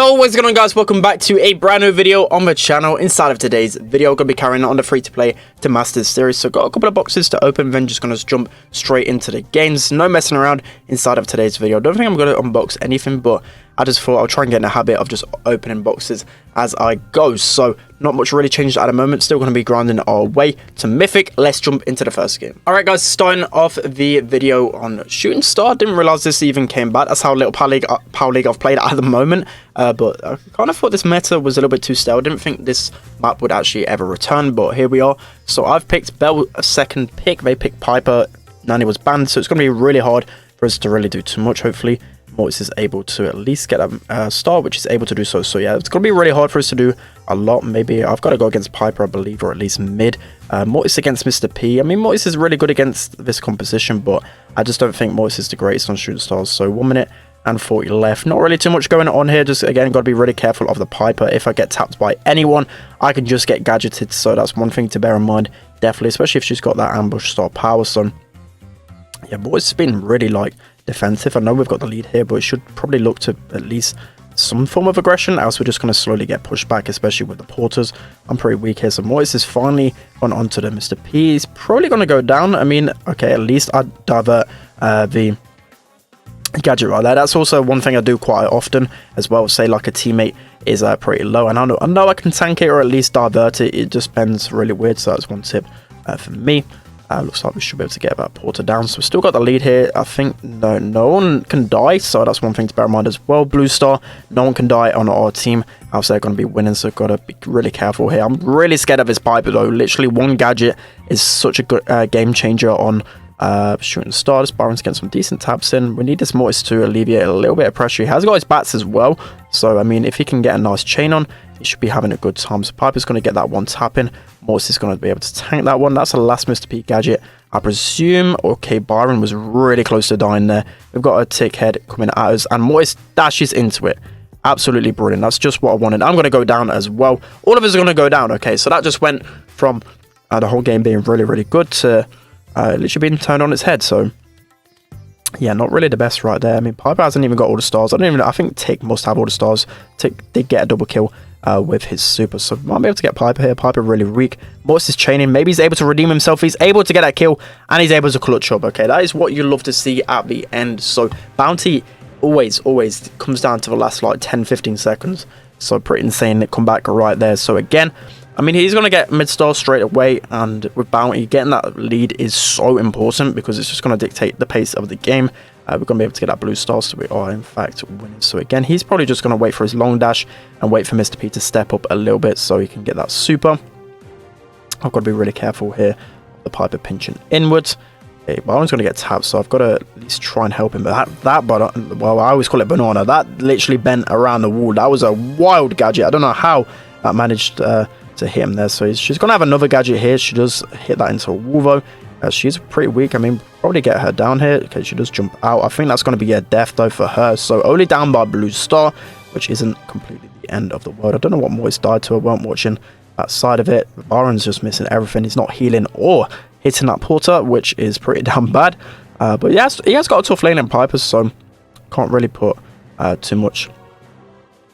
Yo, what's going on, guys? Welcome back to a brand new video on the channel. Inside of today's video, I'm going to be carrying on the free-to-play to Masters series. So got a couple of boxes to open, then just going to jump straight into the games. No messing around inside of today's video. Don't think I'm going to unbox anything, but I just thought I'll try and get in the habit of just opening boxes as I go. So not much really changed at the moment. Still going to be grinding our way to Mythic. Let's jump into the first game. Alright, guys, starting off the video on Shooting Star. Didn't realize this even came back. That's how little Power League I've played at the moment. But I kind of thought this meta was a little bit too stale. I didn't think this map would actually ever return, but here we are. So I've picked Bell a second pick. They picked Piper. Nani was banned, so it's going to be really hard for us to really do too much. Hopefully Mortis is able to at least get a star, which is able to do so. So yeah, it's going to be really hard for us to do a lot. Maybe I've got to go against Piper, I believe, or at least mid. Mortis against Mr. P. I mean, Mortis is really good against this composition, but I just don't think Mortis is the greatest on Shooting Stars. So 1 minute and 40 left. Not really too much going on here. Just, again, got to be really careful of the Piper. If I get tapped by anyone, I can just get gadgeted. So that's one thing to bear in mind, definitely, especially if she's got that ambush star power. So yeah, Mortis has been really, like, defensive. I know we've got the lead here, but it should probably look to at least some form of aggression, else we're just going to slowly get pushed back, especially with the porters. I'm pretty weak here, so Mortis has finally gone on to the Mr. P. He's probably going to go down. I mean, okay, at least I'd divert the gadget right there. That's also one thing I do quite often as well. Say like a teammate is pretty low, and I know I can tank it or at least divert it. It just bends really weird, so that's one tip for me. Looks like we should be able to get that porter down. So we've still got the lead here. I think no one can die, so that's one thing to bear in mind as well. Blue Star, no one can die on our team. Else they're going to be winning, so got to be really careful here. I'm really scared of his Piper though. Literally one gadget is such a good game changer on Shooting Star. This Byron's getting some decent taps in. We need this Mortis to alleviate a little bit of pressure. He has got his bats as well, so I mean, if he can get a nice chain on, he should be having a good time. So Piper's going to get that one tap in. Mortis is going to be able to tank that one. That's the last Mr. P gadget, I presume. Okay, Byron was really close to dying there. We've got a tick head coming at us, and Mortis dashes into it. Absolutely brilliant. That's just what I wanted. I'm going to go down as well. All of us are going to go down. Okay, so that just went from the whole game being really, really good to literally being turned on its head. So yeah, not really the best right there. I mean, Piper hasn't even got all the stars. I think Tick must have all the stars. Tick did get a double kill with his super, so might be able to get Piper here. Piper really weak. Mortis is chaining. Maybe he's able to redeem himself. He's able to get that kill, and he's able to clutch up. Okay, that is what you love to see at the end. So bounty always comes down to the last like 10-15 seconds. So pretty insane comeback right there. So again, I mean, he's going to get mid-star straight away, and with bounty, getting that lead is so important because it's just going to dictate the pace of the game. We're going to be able to get that blue star, so we are, in fact, winning. So again, he's probably just going to wait for his long dash and wait for Mr. P to step up a little bit so he can get that super. I've got to be really careful here. The Piper pinching inwards. Okay, Byron's going to get tapped, so I've got to at least try and help him. But that well, I always call it banana. That literally bent around the wall. That was a wild gadget. I don't know how that managed to hit him there. So she's going to have another gadget here. She does hit that into a wall, though. She's pretty weak. I mean, probably get her down here. Okay, she does jump out. I think that's going to be a death, though, for her. So only down by Blue Star, which isn't completely the end of the world. I don't know what Mortis died to. I weren't watching that side of it. Byron's just missing everything. He's not healing or hitting that porter, which is pretty damn bad. But yeah, he has got a tough lane in Piper, so can't really put too much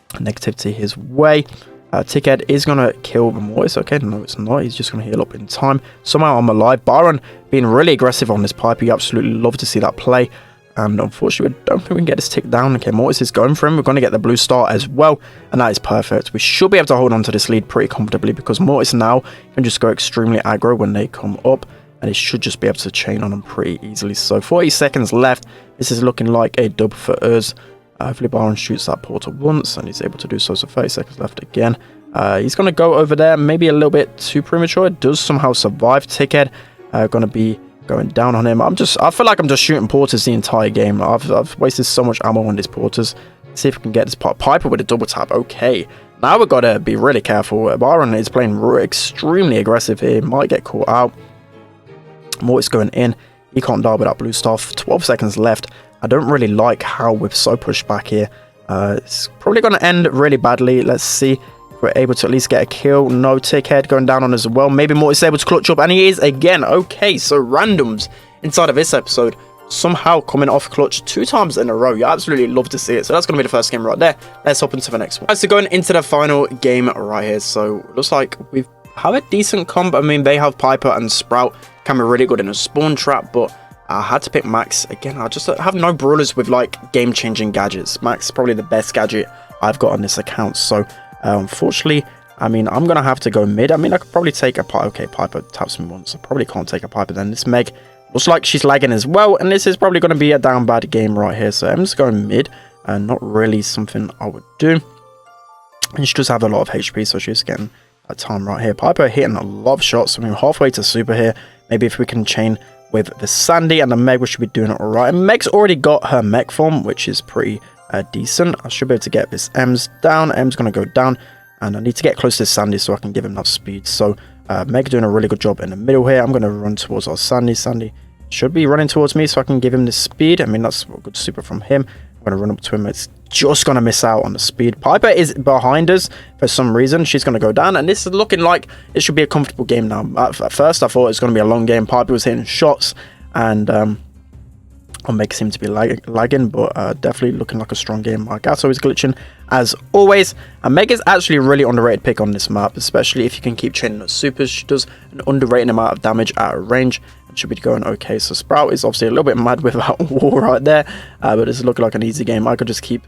negativity his way. Tickhead is going to kill the Mortis. Okay, no, it's not. He's just going to heal up in time. Somehow I'm alive. Byron being really aggressive on this Piper. You absolutely love to see that play. And unfortunately, I don't think we can get this tick down. Okay, Mortis is going for him. We're going to get the blue star as well. And that is perfect. We should be able to hold on to this lead pretty comfortably because Mortis now can just go extremely aggro when they come up. And he should just be able to chain on them pretty easily. So 40 seconds left. This is looking like a dub for us. Hopefully Byron shoots that porter once, and he's able to do so. So 30 seconds left again. He's going to go over there, maybe a little bit too premature. It does somehow survive. Tickhead going to be going down on him. I feel like I'm just shooting porters the entire game. I've wasted so much ammo on these porters. Let's see if we can get this Piper with a double tap. Okay, now we've got to be really careful. Byron is playing extremely aggressive here. Might get caught out. Mortis going in. He can't die without blue star. 12 seconds left. I don't really like how we're so pushed back here. It's probably going to end really badly. Let's see if we're able to at least get a kill. No, Tickhead going down on as well. Maybe Mortis is able to clutch up, and he is again. Okay, so randoms inside of this episode somehow coming off clutch 2 times in a row. You absolutely love to see it. So that's going to be the first game right there. Let's hop into the next one. So going into the final game right here. So it looks like we have a decent comp. I mean, they have Piper and Sprout. Can be really good in a spawn trap, but I had to pick Max. Again, I just have no brawlers with like game-changing gadgets. Max is probably the best gadget I've got on this account. So unfortunately, I mean, I'm going to have to go mid. I mean, I could probably take a Piper. Okay, Piper taps me once. I probably can't take a Piper then. This Meg looks like she's lagging as well. And this is probably going to be a down bad game right here. So I'm just going mid. And not really something I would do. And she does have a lot of HP, so she's getting a time right here. Piper hitting a lot of shots. I mean, halfway to super here. Maybe if we can chain with the Sandy and the Meg, we should be doing it all right. And Meg's already got her mech form, which is pretty decent. I should be able to get this M's down. M's going to go down. And I need to get close to Sandy so I can give him enough speed. So Meg doing a really good job in the middle here. I'm going to run towards our Sandy. Sandy should be running towards me so I can give him the speed. I mean, that's a good super from him. I'm going to run up to him. It's just going to miss out on the speed. Piper is behind us for some reason. She's going to go down. And this is looking like it should be a comfortable game now. At first, I thought it was going to be a long game. Piper was hitting shots. And Meg seemed to be lagging. But definitely looking like a strong game. My Gato is glitching as always. And Meg is actually a really underrated pick on this map. Especially if you can keep chaining those supers. She does an underrated amount of damage at a range. Should be going okay. So Sprout is obviously a little bit mad with that wall right there, but this is looking like an easy game. I could just keep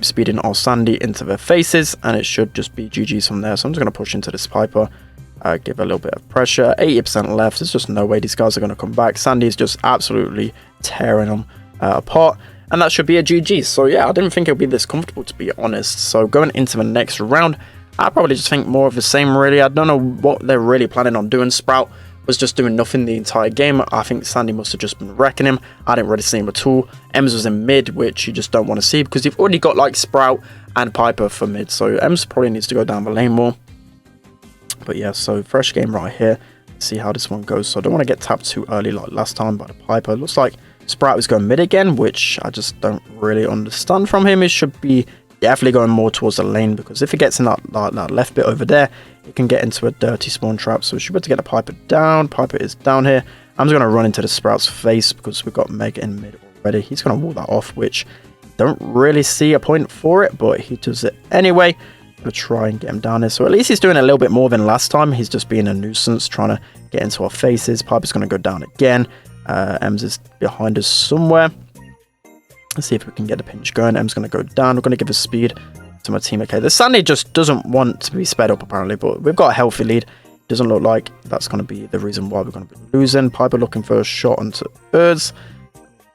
speeding our Sandy into their faces, and it should just be GG's from there. So I'm just going to push into this Piper, give a little bit of pressure. 80% left. There's just no way these guys are going to come back. Sandy's just absolutely tearing them apart, and that should be a GG. So yeah, I didn't think it would be this comfortable, to be honest. So going into the next round, I probably just think more of the same. Really, I don't know what they're really planning on doing. Sprout was just doing nothing the entire game. I think Sandy must have just been wrecking him. I didn't really see him at all. Ems was in mid, which you just don't want to see because you've already got like Sprout and Piper for mid. So Ems probably needs to go down the lane more. But yeah, so fresh game right here. Let's see how this one goes. So I don't want to get tapped too early like last time by the Piper. Looks like Sprout is going mid again, which I just don't really understand from him. It should be definitely going more towards the lane because if it gets in that left bit over there, it can get into a dirty spawn trap. So we should be able to get the Piper down. Piper is down here. I'm just going to run into the Sprout's face because we've got Meg in mid already. He's going to wall that off, which don't really see a point for it, but he does it anyway. We'll try and get him down here. So at least he's doing a little bit more than last time. He's just being a nuisance, trying to get into our faces. Piper's going to go down again. Ems is behind us somewhere. Let's see if we can get the pinch going. Em's going to go down. We're going to give a speed to my team. Okay, the Sandy just doesn't want to be sped up apparently, but we've got a healthy lead. Doesn't look like that's going to be the reason why we're going to be losing. Piper looking for a shot onto birds.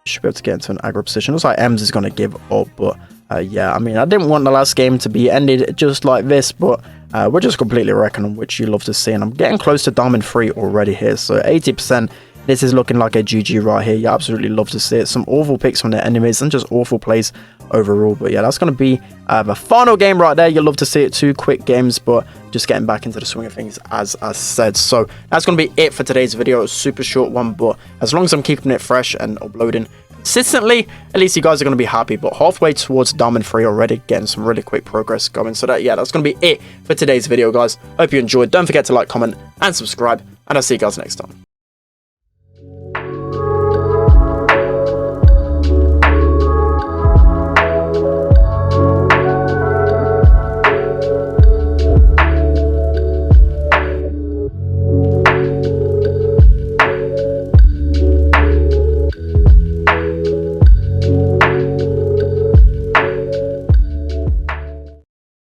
Should be able to get into an aggro position. Looks like Ems is going to give up, but yeah, I mean, I didn't want the last game to be ended just like this, but we're just completely wrecking them, which you love to see. And I'm getting close to Diamond 3 already here, so 80%. This is looking like a GG right here. You absolutely love to see it. Some awful picks from their enemies and just awful plays overall. But yeah, that's going to be the final game right there. You love to see it. 2 quick games, but just getting back into the swing of things as I said. So that's going to be it for today's video. A super short one, but as long as I'm keeping it fresh and uploading consistently, at least you guys are going to be happy. But halfway towards Diamond 3 already, getting some really quick progress going. So that, yeah, that's going to be it for today's video, guys. Hope you enjoyed. Don't forget to like, comment, and subscribe. And I'll see you guys next time.